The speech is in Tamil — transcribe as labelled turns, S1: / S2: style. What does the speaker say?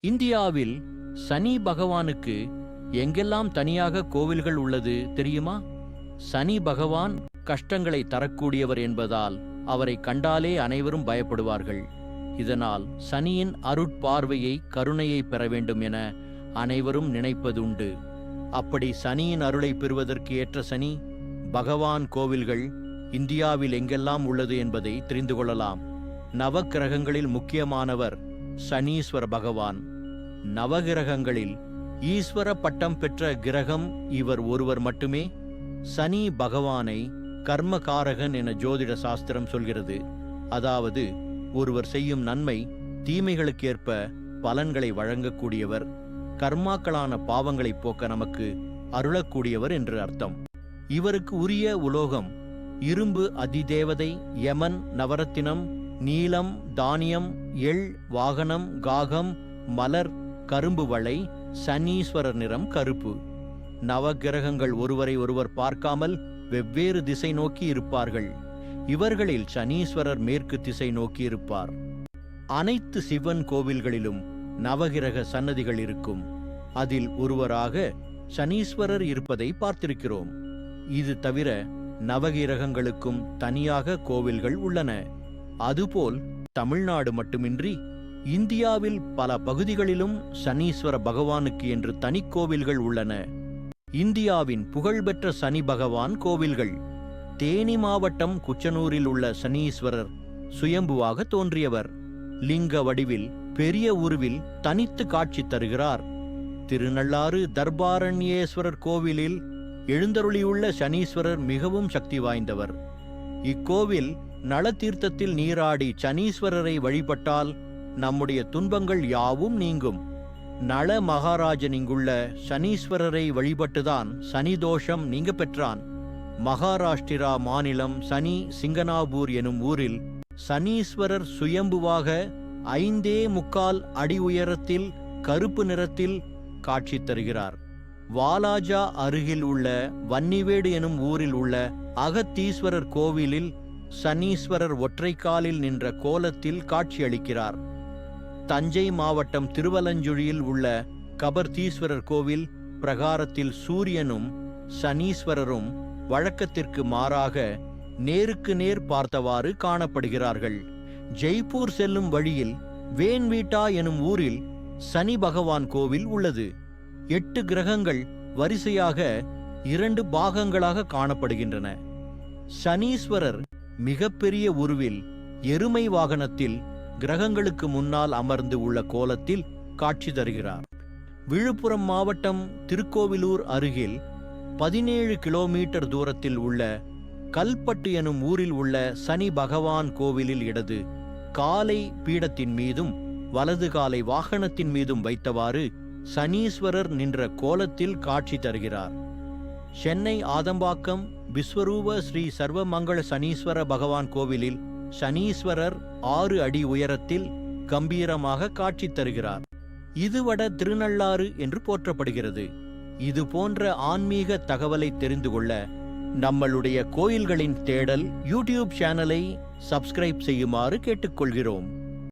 S1: இந்தியாவில் சனி பகவானுக்கு எங்கெல்லாம் தனியாக கோவில்கள் உள்ளது தெரியுமா? சனி பகவான் கஷ்டங்களை தரக்கூடியவர் என்பதால் அவரை கண்டாலே அனைவரும் பயப்படுவார்கள். இதனால் சனியின் அருட்பார்வையை, கருணையை பெற வேண்டும் என அனைவரும் நினைப்பதுண்டு. அப்படி சனியின் அருளை பெறுவதற்கு ஏற்ற சனி பகவான் கோவில்கள் இந்தியாவில் எங்கெல்லாம் உள்ளது என்பதை தெரிந்து கொள்ளலாம். நவக்கிரகங்களில் முக்கியமானவர் சனீஸ்வர பகவான். நவகிரகங்களில் ஈஸ்வர பட்டம் பெற்ற கிரகம் இவர் ஒருவர் மட்டுமே. சனி பகவானை கர்மகாரகன் என ஜோதிட சாஸ்திரம் சொல்கிறது. அதாவது ஒருவர் செய்யும் நன்மை தீமைகளுக்கேற்ப பலன்களை வழங்கக்கூடியவர், கர்மாக்களான பாவங்களை போக்க நமக்கு அருளக்கூடியவர் என்று அர்த்தம். இவருக்கு உரிய உலோகம் இரும்பு, அதிதேவதை யமன், நவரத்தினம், நீலம், தானியம், எள், வாகனம், காகம், மலர், கரும்பு வளை, சனீஸ்வரர் நிறம் கருப்பு. நவகிரகங்கள் ஒருவரை ஒருவர் பார்க்காமல் வெவ்வேறு திசை நோக்கி இருப்பார்கள். இவர்களில் சனீஸ்வரர் மேற்கு திசை நோக்கி இருப்பார். அனைத்து சிவன் கோவில்களிலும் நவகிரக சன்னதிகள் இருக்கும். அதில் ஒருவராக சனீஸ்வரர் இருப்பதை பார்த்திருக்கிறோம். இது தவிர நவகிரகங்களுக்கும் தனியாக கோவில்கள் உள்ளன. அதுபோல் தமிழ்நாடு மட்டுமின்றி இந்தியாவில் பல பகுதிகளிலும் சனீஸ்வர பகவானுக்கு என்று தனி கோவில்கள் உள்ளன. இந்தியாவின் புகழ்பெற்ற சனி பகவான் கோவில்கள். தேனி மாவட்டம் குச்சனூரில் உள்ள சனீஸ்வரர் சுயம்புவாக தோன்றியவர். லிங்க வடிவில் பெரிய உருவில் தனித்து காட்சி தருகிறார். திருநள்ளாறு தர்பாரண்யேஸ்வரர் கோவிலில் எழுந்தருளியுள்ள சனீஸ்வரர் மிகவும் சக்தி வாய்ந்தவர். இக்கோவில் நளதீர்த்தத்தில் நீராடி சனீஸ்வரரை வழிபட்டால் நம்முடைய துன்பங்கள் யாவும் நீங்கும். நள மகாராஜன் இங்குள்ள சனீஸ்வரரை வழிபட்டுதான் சனி தோஷம் நீங்க பெற்றான். மகாராஷ்டிரா மாநிலம் சனி சிங்கனாபூர் எனும் ஊரில் சனீஸ்வரர் சுயம்புவாக 5.25 அடி உயரத்தில் கருப்பு நிறத்தில் காட்சி தருகிறார். வாலாஜா அருகில் உள்ள வன்னிவேடு எனும் ஊரில் உள்ள அகத்தீஸ்வரர் கோவிலில் சனீஸ்வரர் ஒற்றைக்காலில் நின்ற கோலத்தில் காட்சியளிக்கிறார். தஞ்சை மாவட்டம் திருவலஞ்சுழியில் உள்ள கபர்தீஸ்வரர் கோவில் பிரகாரத்தில் சூரியனும் சனீஸ்வரரும் வழக்கத்திற்கு மாறாக நேருக்கு நேர் பார்த்தவாறு காணப்படுகிறார்கள். ஜெய்ப்பூர் செல்லும் வழியில் வேன்வீட்டா எனும் ஊரில் சனி பகவான் கோவில் உள்ளது. 8 கிரகங்கள் வரிசையாக 2 பாகங்களாக காணப்படுகின்றன. சனீஸ்வரர் மிகப்பெரிய உருவில் எருமை வாகனத்தில் கிரகங்களுக்கு முன்னால் அமர்ந்து உள்ள கோலத்தில் காட்சி தருகிறார். விழுப்புரம் மாவட்டம் திருக்கோவிலூர் அருகில் 17 கிலோமீட்டர் தூரத்தில் உள்ள கல்பட்டு எனும் ஊரில் உள்ள சனி பகவான் கோவிலில் இடது காலை பீடத்தின் மீதும் வலது காலை வாகனத்தின் மீதும் வைத்தவாறு சனீஸ்வரர் நின்ற கோலத்தில் காட்சி தருகிறார். சென்னை ஆதம்பாக்கம் விஸ்வரூப ஸ்ரீ சர்வமங்கள சனீஸ்வர பகவான் கோவிலில் சனீஸ்வரர் 6 அடி உயரத்தில் கம்பீரமாக காட்சி தருகிறார். இது வட திருநள்ளாறு என்று போற்றப்படுகிறது. இது போன்ற ஆன்மீக தகவலை தெரிந்து கொள்ள நம்மளுடைய கோயில்களின் தேடல் யூடியூப் சேனலை சப்ஸ்கிரைப் செய்யுமாறு கேட்டுக்கொள்கிறோம்.